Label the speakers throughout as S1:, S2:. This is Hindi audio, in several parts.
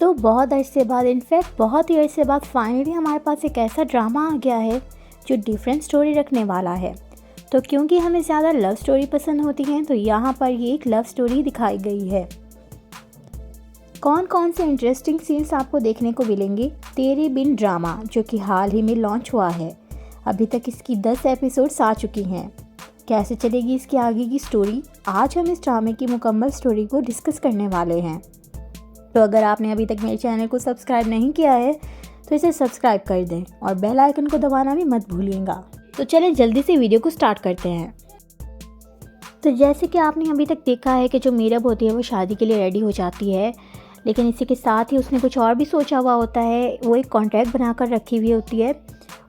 S1: दोस्तों, बहुत अरसे बाद इनफैक्ट बहुत ही अरसे बाद फाइनली हमारे पास एक ऐसा ड्रामा आ गया है जो डिफरेंट स्टोरी रखने वाला है। तो क्योंकि हमें ज़्यादा लव स्टोरी पसंद होती हैं तो यहाँ पर ये एक लव स्टोरी दिखाई गई है। कौन कौन से इंटरेस्टिंग सीन्स आपको देखने को मिलेंगे तेरे बिन ड्रामा, जो कि हाल ही में लॉन्च हुआ है। अभी तक इसकी 10 एपिसोड्स आ चुकी हैं। कैसे चलेगी इसकी आगे की स्टोरी, आज हम इस ड्रामे की मुकम्मल स्टोरी को डिस्कस करने वाले हैं। तो अगर आपने अभी तक मेरे चैनल को सब्सक्राइब नहीं किया है तो इसे सब्सक्राइब कर दें और बेल आइकन को दबाना भी मत भूलिएगा। तो चलें जल्दी से वीडियो को स्टार्ट करते हैं। तो जैसे कि आपने अभी तक देखा है कि जो मीरब होती है वो शादी के लिए रेडी हो जाती है, लेकिन इसी के साथ ही उसने कुछ और भी सोचा हुआ होता है। वो एक कॉन्ट्रैक्ट बनाकर रखी हुई होती है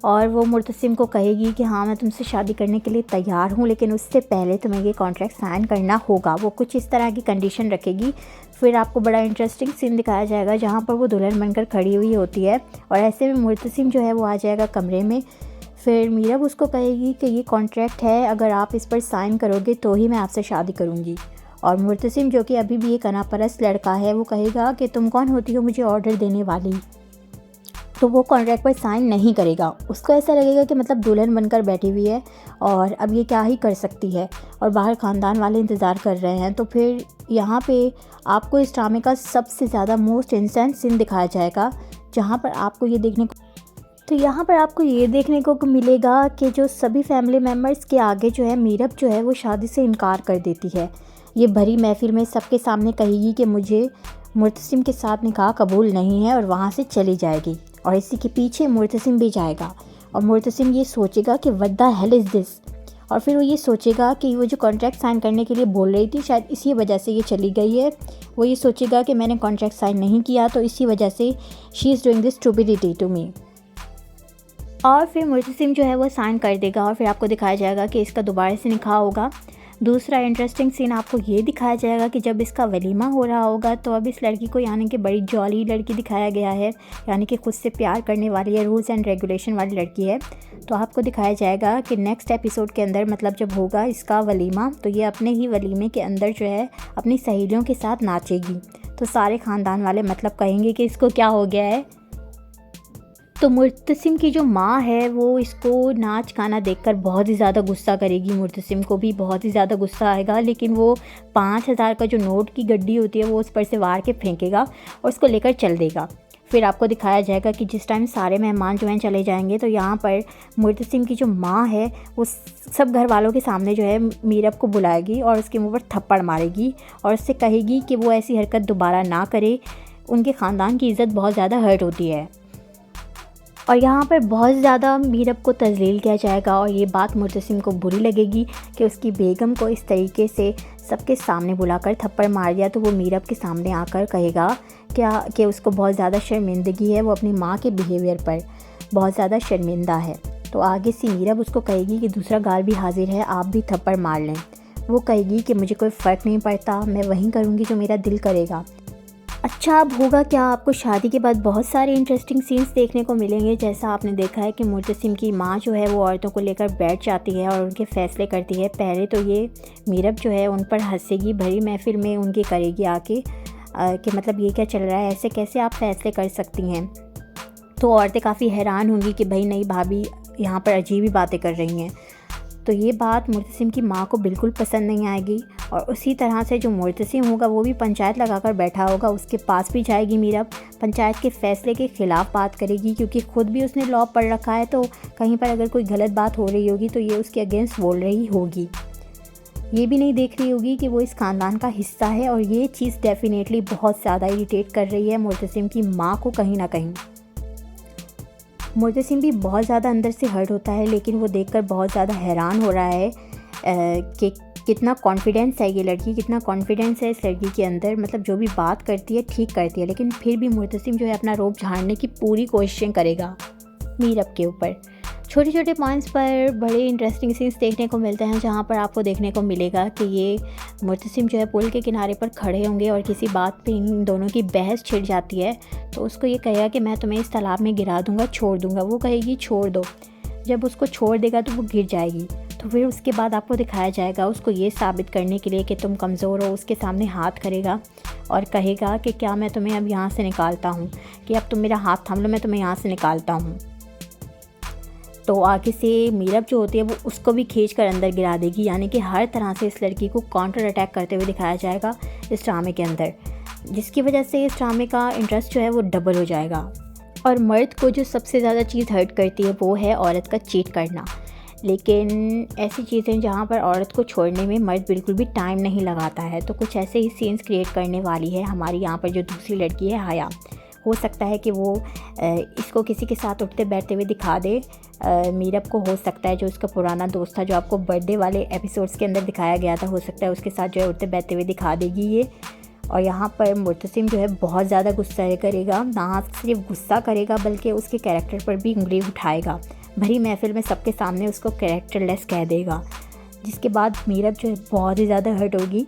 S1: और वो मुर्तसिम को कहेगी कि हाँ, मैं तुमसे शादी करने के लिए तैयार हूँ, लेकिन उससे पहले तुम्हें ये कॉन्ट्रैक्ट साइन करना होगा। वो कुछ इस तरह की कंडीशन रखेगी। फिर आपको बड़ा इंटरेस्टिंग सीन दिखाया जाएगा जहाँ पर वो दुल्हन बनकर खड़ी हुई होती है और ऐसे में मुर्तसिम जो है वो आ जाएगा कमरे में। फिर मीरब उसको कहेगी कि ये कॉन्ट्रैक्ट है, अगर आप इस पर साइन करोगे तो ही मैं आपसे शादी करूँगी। और मुर्तसिम, जो कि अभी भी एक अनापरस्त लड़का है, वो कहेगा कि तुम कौन होती हो मुझे ऑर्डर देने वाली। तो वो कॉन्ट्रैक्ट पर साइन नहीं करेगा। उसको ऐसा लगेगा कि मतलब दुल्हन बनकर बैठी हुई है और अब ये क्या ही कर सकती है, और बाहर ख़ानदान वाले इंतज़ार कर रहे हैं। तो फिर यहाँ पे आपको इस ड्रामे का सबसे ज़्यादा मोस्ट इंटेंस सीन दिखाया जाएगा, जहाँ पर आपको ये देखने को मिलेगा कि जो सभी फैमिली मेम्बर्स के आगे जो है मीरब जो है वो शादी से इनकार कर देती है। ये भरी महफिल में सबके सामने कहेगी कि मुझे मुर्तसिम के साथ निकाह कबूल नहीं है और वहाँ से चली जाएगी। और इसी के पीछे मुर्तसिम भी जाएगा और मुर्तसिम ये सोचेगा कि what the hell is this. और फिर वो ये सोचेगा कि वो जो कॉन्ट्रैक्ट साइन करने के लिए बोल रही थी शायद इसी वजह से ये चली गई है। वो ये सोचेगा कि मैंने कॉन्ट्रैक्ट साइन नहीं किया तो इसी वजह से she is doing this stupidity to me. और फिर मुर्तसिम जो है वो साइन कर देगा और फिर आपको दिखाया जाएगा कि इसका दोबारा से निकाह होगा। दूसरा इंटरेस्टिंग सीन आपको ये दिखाया जाएगा कि जब इसका वलीमा हो रहा होगा तो अब इस लड़की को, यानी कि बड़ी जॉली लड़की दिखाया गया है, यानी कि खुद से प्यार करने वाली है, रूल्स एंड रेगुलेशन वाली लड़की है। तो आपको दिखाया जाएगा कि नेक्स्ट एपिसोड के अंदर, मतलब जब होगा इसका वलीमा, तो ये अपने ही वलीमे के अंदर जो है अपनी सहेलियों के साथ नाचेगी। तो सारे ख़ानदान वाले मतलब कहेंगे कि इसको क्या हो गया है। तो मुर्तसिम की जो माँ है वो इसको नाच गाना देखकर बहुत ही ज़्यादा गुस्सा करेगी। मुर्तसिम को भी बहुत ही ज़्यादा गुस्सा आएगा, लेकिन वो 5000 का जो नोट की गड्डी होती है वो उस पर से वार के फेंकेगा और उसको लेकर चल देगा। फिर आपको दिखाया जाएगा कि जिस टाइम सारे मेहमान जो हैं चले जाएंगे तो यहाँ पर मुर्तसिम की जो माँ है वो सब घर वालों के सामने जो है मीरब को बुलाएगी और उसके मुँह पर थप्पड़ मारेगी और उससे कहेगी कि वो ऐसी हरकत दोबारा ना करे। उनके ख़ानदान की इज़्ज़त बहुत ज़्यादा हर्ट होती है और यहाँ पर बहुत ज़्यादा मीरब को तज़लील किया जाएगा। और ये बात मुर्तसिम को बुरी लगेगी कि उसकी बेगम को इस तरीके से सबके सामने बुलाकर थप्पड़ मार दिया। तो वो मीरब के सामने आकर कहेगा कि उसको बहुत ज़्यादा शर्मिंदगी है, वो अपनी माँ के बिहेवियर पर बहुत ज़्यादा शर्मिंदा है। तो आगे से मीरब उसको कहेगी कि दूसरा गाल भी हाजिर है, आप भी थप्पड़ मार लें। वो कहेगी कि मुझे कोई फ़र्क नहीं पड़ता, मैं वहीं करूँगी जो मेरा दिल करेगा। अच्छा, अब होगा क्या, आपको शादी के बाद बहुत सारे इंटरेस्टिंग सीन्स देखने को मिलेंगे। जैसा आपने देखा है कि मुर्तसिम की माँ जो है वो औरतों को लेकर बैठ जाती है और उनके फ़ैसले करती है। पहले तो ये मीरब जो है उन पर हंसेगी, भरी महफिल में उनकी करेगी आके कि मतलब ये क्या चल रहा है, ऐसे कैसे आप फ़ैसले कर सकती हैं। तो औरतें काफ़ी हैरान होंगी कि भाई नई भाभी यहाँ पर अजीब ही बातें कर रही हैं। तो ये बात मुर्तसिम की माँ को बिल्कुल पसंद नहीं आएगी और उसी तरह से जो मुर्तसिम होगा वो भी पंचायत लगाकर बैठा होगा, उसके पास भी जाएगी मीरब, पंचायत के फ़ैसले के ख़िलाफ़ बात करेगी, क्योंकि ख़ुद भी उसने लॉ पढ़ रखा है। तो कहीं पर अगर कोई गलत बात हो रही होगी तो ये उसके अगेंस्ट बोल रही होगी। ये भी नहीं देख रही होगी कि वो इस ख़ानदान का हिस्सा है और ये चीज़ डेफिनेटली बहुत ज़्यादा इरिटेट कर रही है मुर्तसिम की माँ को कहीं ना कहीं। मुर्तसिम भी बहुत ज़्यादा अंदर से हर्ट होता है, लेकिन वो देखकर बहुत ज़्यादा हैरान हो रहा है कि कितना कॉन्फिडेंस है ये लड़की, कितना कॉन्फिडेंस है इस लड़की के अंदर। मतलब जो भी बात करती है ठीक करती है, लेकिन फिर भी मुर्तसिम जो है अपना रोब झाड़ने की पूरी कोशिशें करेगा मीरब के ऊपर। छोटे छोटे पॉइंट्स पर बड़े इंटरेस्टिंग सीन्स देखने को मिलते हैं, जहाँ पर आपको देखने को मिलेगा कि ये मुर्तसिम जो है पुल के किनारे पर खड़े होंगे और किसी बात पे इन दोनों की बहस छिड़ जाती है। तो उसको ये कहेगा कि मैं तुम्हें इस तालाब में गिरा दूँगा, छोड़ दूँगा। वो कहेगी छोड़ दो। जब उसको छोड़ देगा तो वो गिर जाएगी। तो फिर उसके बाद आपको दिखाया जाएगा उसको ये साबित करने के लिए कि तुम कमज़ोर हो, उसके सामने हाथ करेगा और कहेगा कि क्या मैं तुम्हें अब यहाँ से निकालता हूँ, कि अब तुम मेरा हाथ थाम लो, मैं तुम्हें यहाँ से निकालता हूँ। तो आगे से मीरब जो होती है वो उसको भी खींच कर अंदर गिरा देगी, यानी कि हर तरह से इस लड़की को काउंटर अटैक करते हुए दिखाया जाएगा इस ड्रामे के अंदर, जिसकी वजह से इस ड्रामे का इंटरेस्ट जो है वो डबल हो जाएगा। और मर्द को जो सबसे ज़्यादा चीज़ हर्ट करती है वो है औरत का चीट करना, लेकिन ऐसी चीज़ें जहाँ पर औरत को छोड़ने में मर्द बिल्कुल भी टाइम नहीं लगाता है। तो कुछ ऐसे ही सीन्स क्रिएट करने वाली है हमारी यहाँ पर जो दूसरी लड़की है हाया। हो सकता है कि वो इसको किसी के साथ उठते बैठते हुए दिखा दे। मीरब को हो सकता है जो उसका पुराना दोस्त था जो आपको बर्थडे वाले एपिसोड्स के अंदर दिखाया गया था, हो सकता है उसके साथ जो है उठते बैठते हुए दिखा देगी ये। और यहाँ पर मुर्तसिम जो है बहुत ज़्यादा गुस्सा करेगा, ना सिर्फ गुस्सा करेगा बल्कि उसके कैरेक्टर पर भी उंगली उठाएगा। भरी महफिल में सबके सामने उसको कैरेक्टरलेस कह देगा, जिसके बाद मीरब जो है बहुत ही ज़्यादा हर्ट होगी।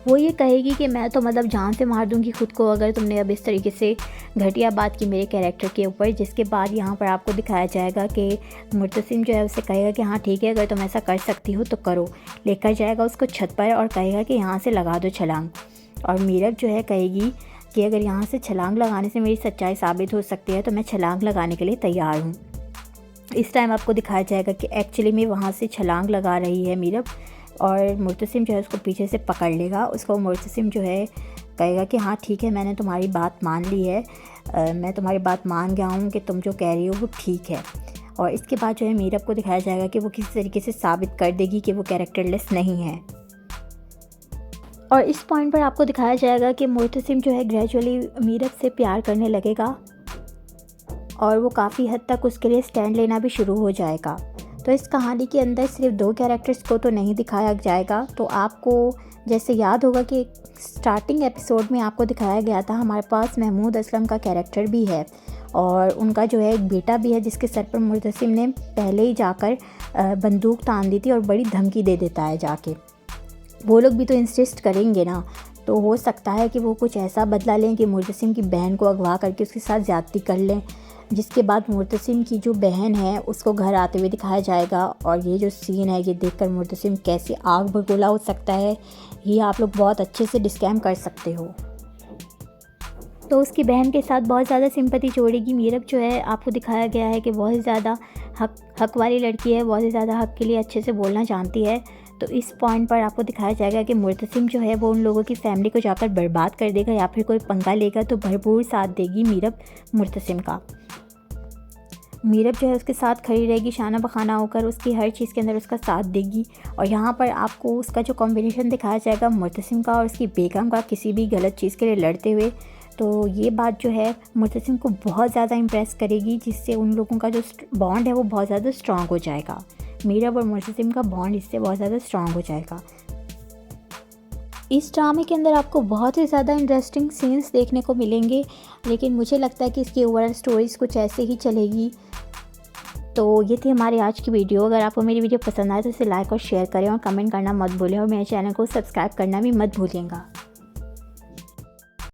S1: वो ये कहेगी कि मैं तो मतलब जान से मार दूंगी खुद को अगर तुमने अब इस तरीके से घटिया बात की मेरे कैरेक्टर के ऊपर। जिसके बाद यहाँ पर आपको दिखाया जाएगा कि मुर्तसिम जो है उससे कहेगा कि हाँ ठीक है, अगर तुम ऐसा कर सकती हो तो करो। लेकर जाएगा उसको छत पर और कहेगा कि यहाँ से लगा दो छलांग। और मीरब जो है कहेगी कि अगर यहाँ से छलांग लगाने से मेरी सच्चाई साबित हो सकती है तो मैं छलांग लगाने के लिए तैयार हूँ। इस टाइम आपको दिखाया जाएगा कि एक्चुअली में वहाँ से छलांग लगा रही है मीरब, और मुर्तसिम जो है उसको पीछे से पकड़ लेगा। उसको मुर्तसिम जो है कहेगा कि हाँ ठीक है, मैंने तुम्हारी बात मान ली है, मैं तुम्हारी बात मान गया हूँ कि तुम जो कह रही हो वो ठीक है। और इसके बाद जो है मीरब को दिखाया जाएगा कि वो किसी तरीके से साबित कर देगी कि वो कैरेक्टरलेस नहीं है। और इस पॉइंट पर आपको दिखाया जाएगा कि मुर्तसिम जो है ग्रेजुअली मीरब से प्यार करने लगेगा और वो काफ़ी हद तक उसके लिए स्टैंड लेना भी शुरू हो जाएगा। तो इस कहानी के अंदर सिर्फ 2 कैरेक्टर्स को तो नहीं दिखाया जाएगा। तो आपको जैसे याद होगा कि स्टार्टिंग एपिसोड में आपको दिखाया गया था हमारे पास महमूद असलम का कैरेक्टर भी है और उनका जो है एक बेटा भी है जिसके सर पर मुर्तसिम ने पहले ही जाकर बंदूक तान दी थी और बड़ी धमकी दे देता है जाके। वो लोग भी तो इंसिस्ट करेंगे ना, तो हो सकता है कि वो कुछ ऐसा बदला लें कि मुर्तसिम की बहन को अगवा करके उसके साथ ज़्यादती कर लें। जिसके बाद मुर्तसिम की जो बहन है उसको घर आते हुए दिखाया जाएगा। और ये जो सीन है ये देखकर मुर्तसिम कैसे आग बगोला हो सकता है, ये आप लोग बहुत अच्छे से डिस्क्राइब कर सकते हो। तो उसकी बहन के साथ बहुत ज़्यादा सिंपैथी जोड़ेगी। मीरब जो है आपको दिखाया गया है कि बहुत ही ज़्यादा हक वाली लड़की है, बहुत ही ज़्यादा हक के लिए अच्छे से बोलना जानती है। तो इस पॉइंट पर आपको दिखाया जाएगा कि मुर्तसिम जो है वो उन लोगों की फैमिली को जाकर बर्बाद कर देगा या फिर कोई पंगा लेगा तो भरपूर साथ देगी मीरब मुर्तसिम का। मीरब जो है उसके साथ खड़ी रहेगी, शाना बखाना होकर उसकी हर चीज़ के अंदर उसका साथ देगी। और यहाँ पर आपको उसका जो कॉम्बिनेशन दिखाया जाएगा मुर्तसिम का और उसकी बेगम का किसी भी गलत चीज़ के लिए लड़ते हुए, तो ये बात जो है मुर्तसिम को बहुत ज़्यादा इम्प्रेस करेगी, जिससे उन लोगों का जो बॉन्ड है वो बहुत ज़्यादा स्ट्रॉन्ग हो जाएगा। मीरब और मुर्तसिम का बॉन्ड इससे बहुत ज़्यादा स्ट्रॉन्ग हो जाएगा। इस ड्रामे के अंदर आपको बहुत ही ज़्यादा इंटरेस्टिंग सीन्स देखने को मिलेंगे, लेकिन मुझे लगता है कि इसकी ओवरऑल स्टोरीज़ कुछ ऐसे ही चलेगी। तो ये थी हमारी आज की वीडियो। अगर आपको मेरी वीडियो पसंद आए तो इसे लाइक और शेयर करें और कमेंट करना मत भूलें और मेरे चैनल को सब्सक्राइब करना भी मत भूलिएगा।